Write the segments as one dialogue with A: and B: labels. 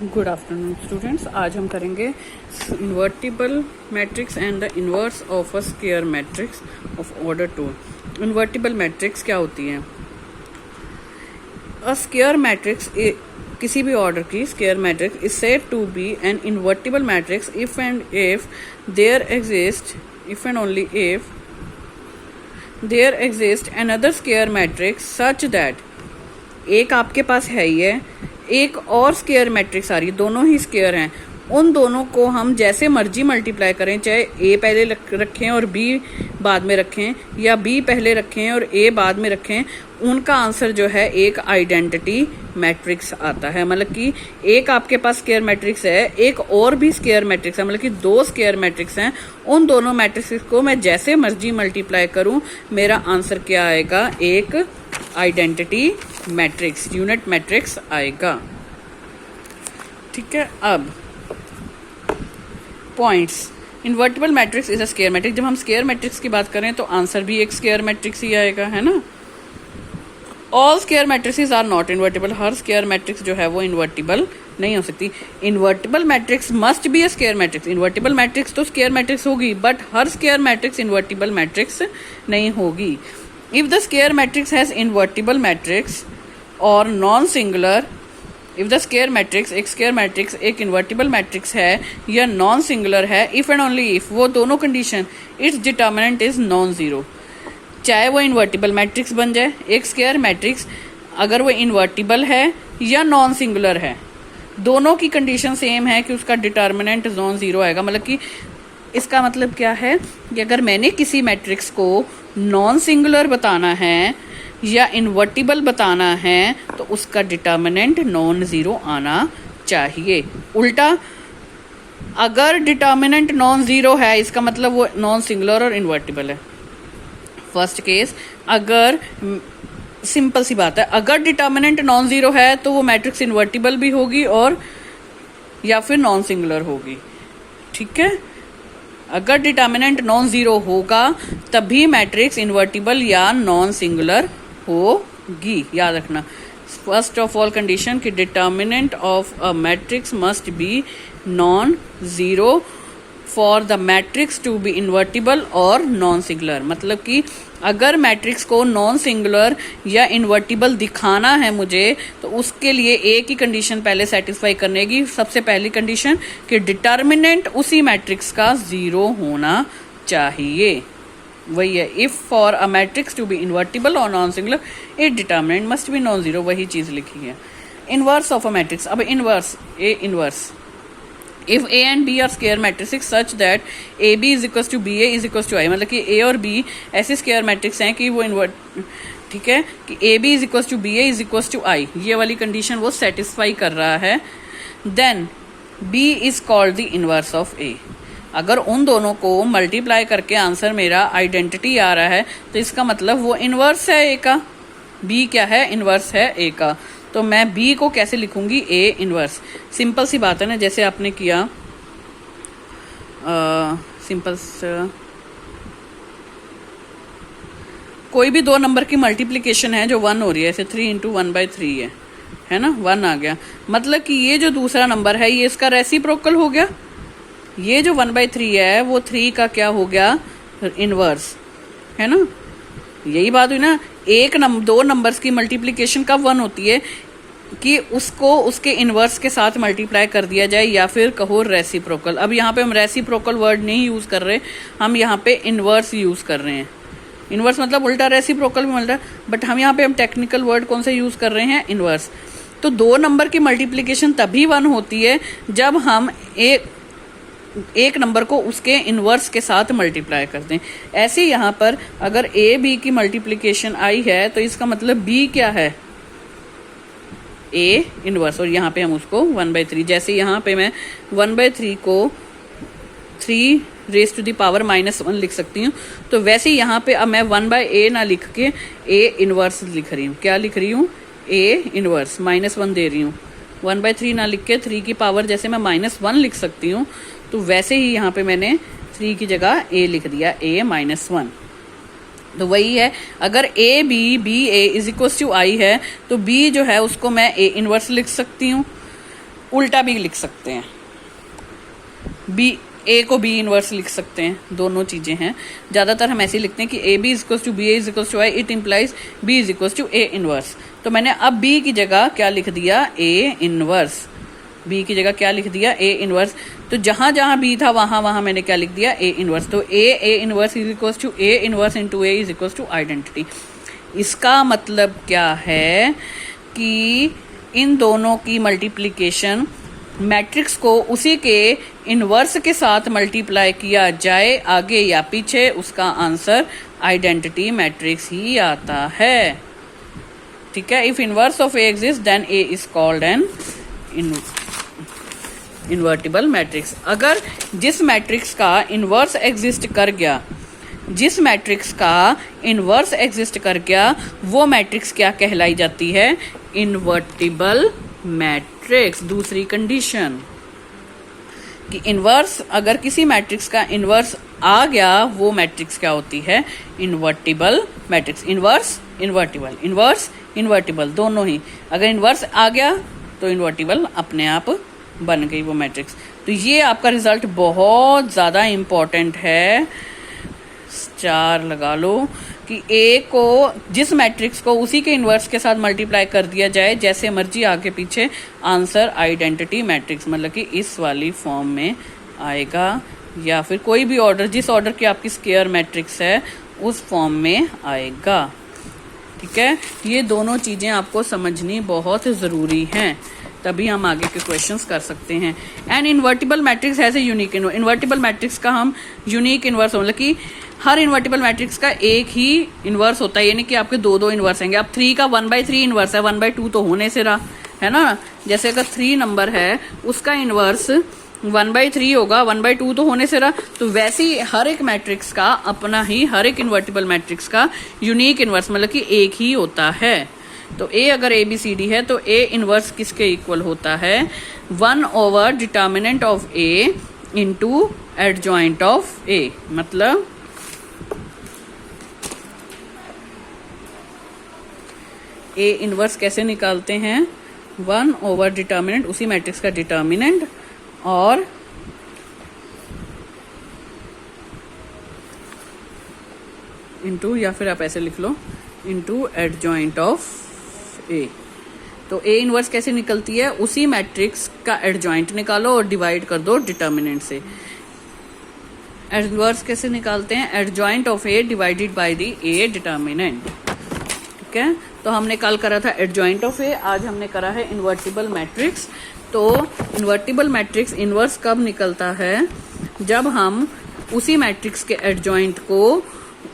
A: Good afternoon students. आज हम करेंगे invertible matrix and the inverse of a square matrix of order 2। Invertible matrix क्या होती है? अ स्क्वायर मैट्रिक्स किसी भी ऑर्डर की square matrix is said to be an invertible matrix if and only if there exist another square matrix such that एक आपके पास है ही है, एक और स्क्वायर मैट्रिक्स आ रही है, दोनों ही स्क्वायर हैं। उन दोनों को हम जैसे मर्जी मल्टीप्लाई करें, चाहे ए पहले रखें और बी बाद में रखें, या बी पहले रखें और ए बाद में रखें, उनका आंसर जो है एक आइडेंटिटी मैट्रिक्स आता है। मतलब कि एक आपके पास स्क्वायर मैट्रिक्स है, एक और भी स्क्वायर मैट्रिक्स है, मतलब कि दो स्क्वायर मैट्रिक्स हैं। उन दोनों मैट्रिक्स को मैं जैसे मर्जी मल्टीप्लाई करूं, मेरा आंसर क्या आएगा? एक आइडेंटिटी मैट्रिक्स, यूनिट मैट्रिक्स आएगा। ठीक है। अब points. Invertible matrix is a square matrix. जब हम स्क्वायर मैट्रिक्स की बात करें तो आंसर भी एक स्क्वायर मैट्रिक्स ही आएगा, है ना। All square matrix are not invertible. हर स्क्वायर मैट्रिक्स जो है वो इन्वर्टिबल नहीं हो सकती। Invertible matrix must be a square matrix. Invertible matrix तो स्क्वायर मैट्रिक्स होगी, बट हर स्क्वायर मैट्रिक्स इन्वर्टिबल मैट्रिक्स नहीं होगी। If the square matrix has invertible matrix or non-singular, if the square matrix एक square matrix एक invertible matrix है या non-singular है, if and only if वो दोनों condition, its determinant is non-zero। चाहे वो invertible matrix बन जाए, एक square matrix अगर वो invertible है या non-singular है, दोनों की कंडीशन सेम है कि उसका डिटर्मिनेंट नॉन जीरो आएगा। मतलब कि इसका मतलब क्या है कि अगर मैंने किसी मैट्रिक्स को नॉन सिंगुलर बताना है या इन्वर्टिबल बताना है तो उसका डिटर्मिनेंट नॉन जीरो आना चाहिए। उल्टा अगर डिटर्मिनेंट नॉन जीरो है, इसका मतलब वो नॉन सिंगुलर और इन्वर्टिबल है। फर्स्ट केस, अगर सिंपल सी बात है, अगर डिटर्मिनेंट नॉन जीरो है तो वो मैट्रिक्स इन्वर्टिबल भी होगी और या फिर नॉन सिंगुलर होगी। ठीक है। अगर डिटर्मिनेंट नॉन जीरो होगा तभी मैट्रिक्स इन्वर्टिबल या नॉन सिंगुलर होगी। याद रखना, फर्स्ट ऑफ ऑल कंडीशन कि determinant of a matrix must be non zero for the matrix to be invertible और नॉन सिंगुलर। मतलब कि अगर मैट्रिक्स को नॉन सिंगुलर या इन्वर्टिबल दिखाना है मुझे, तो उसके लिए एक ही कंडीशन पहले सेटिस्फाई करने की। सबसे पहली कंडीशन कि डिटर्मिनेंट उसी मैट्रिक्स का जीरो होना चाहिए। वही है, if for a matrix to be invertible और non singular it determinant must be non zero. वही चीज लिखी है। Inverse of a matrix. अब inverse, A inverse. If A and B are square matrices such that AB is equals to BA is equals to I, मतलब कि A और B ऐसे square matrix हैं कि वो इन्वर्ट, ठीक है, कि AB is equals to BA is equals to I, ये वाली कंडीशन वो सेटिस्फाई कर रहा है, then B is called the inverse of A। अगर उन दोनों को मल्टीप्लाई करके आंसर मेरा आइडेंटिटी आ रहा है तो इसका मतलब वो इनवर्स है A का। B क्या है? इनवर्स है A का। तो मैं B को कैसे लिखूंगी? A inverse. सिंपल सी बात है ना, जैसे आपने किया सिंपल कोई भी दो नंबर की मल्टीप्लिकेशन है जो 1 हो रही है, जैसे 3 × 1/3 है ना, 1 आ गया। मतलब कि ये जो दूसरा नंबर है ये इसका रेसिप्रोकल हो गया। ये जो 1/3 है वो 3 का क्या हो गया? इनवर्स, है ना। यही बात हुई ना। दो नंबर्स की मल्टीप्लिकेशन कब 1 होती है? कि उसको उसके इनवर्स के साथ मल्टीप्लाई कर दिया जाए, या फिर कहो रेसिप्रोकल। अब यहाँ पे हम रेसिप्रोकल वर्ड नहीं यूज कर रहे, हम यहाँ पे इनवर्स यूज कर रहे हैं। इनवर्स मतलब उल्टा, रेसिप्रोकल भी उल्टा, बट हम यहाँ पे हम टेक्निकल वर्ड कौन सा यूज कर रहे हैं? इनवर्स। तो दो नंबर की मल्टीप्लिकेशन तभी 1 होती है जब हम एक नंबर को उसके इनवर्स के साथ मल्टीप्लाई करते हैं। ऐसे यहाँ पर अगर ए बी की मल्टीप्लिकेशन आई है तो इसका मतलब बी क्या है? A inverse. और यहाँ पे हम उसको 1/3, जैसे यहाँ पे मैं 1/3 को 3 raised to the power -1 लिख सकती हूँ, तो वैसे यहाँ पे अब मैं 1/a ना लिख के ए इनवर्स लिख रही हूँ। क्या लिख रही हूँ? ए इनवर्स, -1 दे रही हूँ। 1/3 ना लिख के 3 की पावर जैसे मैं -1 लिख सकती हूँ, तो वैसे ही यहाँ पे मैंने 3 की जगह a लिख दिया, a -1। तो वही है, अगर A B A is equal to I है तो बी जो है उसको मैं ए इनवर्स लिख सकती हूँ। उल्टा भी लिख सकते हैं, बी ए को बी इनवर्स लिख सकते हैं, दोनों चीज़ें हैं। ज़्यादातर हम ऐसे लिखते हैं कि A B is equals to B A is equals to I, it implies B is equals to A inverse. तो मैंने अब बी की जगह क्या लिख दिया, ए इनवर्स। बी की जगह क्या लिख दिया, ए इनवर्स। तो जहां जहां बी था वहां वहां मैंने क्या लिख दिया, ए इनवर्स। तो A inverse is equals to A inverse into A is equals to identity. इसका मतलब क्या है कि इन दोनों की मल्टीप्लिकेशन मैट्रिक्स को उसी के इनवर्स के साथ मल्टीप्लाई किया जाए आगे या पीछे, उसका आंसर आइडेंटिटी मैट्रिक्स ही आता है। ठीक है, if inverse of A exist then A is called an invertible matrix. अगर जिस मैट्रिक्स का इनवर्स एग्जिस्ट कर गया, जिस मैट्रिक्स का इनवर्स एग्जिस्ट कर गया, वो मैट्रिक्स क्या कहलाई जाती है, इन्वर्टिबल मैट्रिक्स। दूसरी कंडीशन कि इनवर्स, अगर किसी मैट्रिक्स का इनवर्स आ गया, वो मैट्रिक्स क्या होती है, invertible matrix. Inverse invertible, inverse invertible, दोनों ही। अगर इनवर्स आ गया तो इन्वर्टिबल अपने आप बन गई वो मैट्रिक्स। तो ये आपका रिजल्ट बहुत ज़्यादा इम्पोर्टेंट है, स्टार लगा लो, कि ए को जिस मैट्रिक्स को उसी के इनवर्स के साथ मल्टीप्लाई कर दिया जाए, जैसे मर्जी आगे पीछे, आंसर आइडेंटिटी मैट्रिक्स, मतलब कि इस वाली फॉर्म में आएगा, या फिर कोई भी ऑर्डर, जिस ऑर्डर की आपकी स्क्वायर मैट्रिक्स है उस फॉर्म में आएगा। ठीक है, ये दोनों चीज़ें आपको समझनी बहुत ज़रूरी हैं, तभी हम आगे के क्वेश्चंस कर सकते हैं। An invertible matrix has a unique invertible matrix का हम यूनिक इन्वर्स, मतलब कि हर इन्वर्टिबल मैट्रिक्स का एक ही इन्वर्स होता है, यानी कि आपके दो दो इन्वर्स होंगे। अब 3 का 1/3 इन्वर्स है, 1/2 तो होने से रहा है ना। जैसे अगर 3 नंबर है, उसका इन्वर्स 1/3 होगा, 1/2 तो होने से रहा। तो वैसे ही हर एक मैट्रिक्स का अपना ही, हर एक इन्वर्टिबल मैट्रिक्स का यूनिक इन्वर्स, मतलब कि एक ही होता है। तो ए अगर ए बी सी डी है तो ए इनवर्स किसके इक्वल होता है, 1 determinant of A into adjoint of A. मतलब ए इनवर्स कैसे निकालते हैं, 1 डिटर्मिनेंट, उसी मैट्रिक्स का डिटर्मिनेंट, और इंटू, या फिर आप ऐसे लिख लो, इंटू एडजॉइंट ऑफ ए। तो ए इनवर्स कैसे निकलती है, उसी मैट्रिक्स का एडजॉइंट निकालो और डिवाइड कर दो डिटर्मिनेंट से। इनवर्स कैसे निकालते हैं, adjoint of A divided by the A determinant. ठीक है, तो हमने कल करा था एडजॉइंट ऑफ ए, आज हमने करा है इन्वर्टिबल मैट्रिक्स। तो इन्वर्टिबल मैट्रिक्स इनवर्स कब निकलता है, जब हम उसी मैट्रिक्स के एडजॉइंट को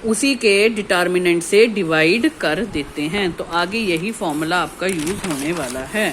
A: उसी के डिटर्मिनेंट से डिवाइड कर देते हैं। तो आगे यही फॉर्मूला आपका यूज होने वाला है।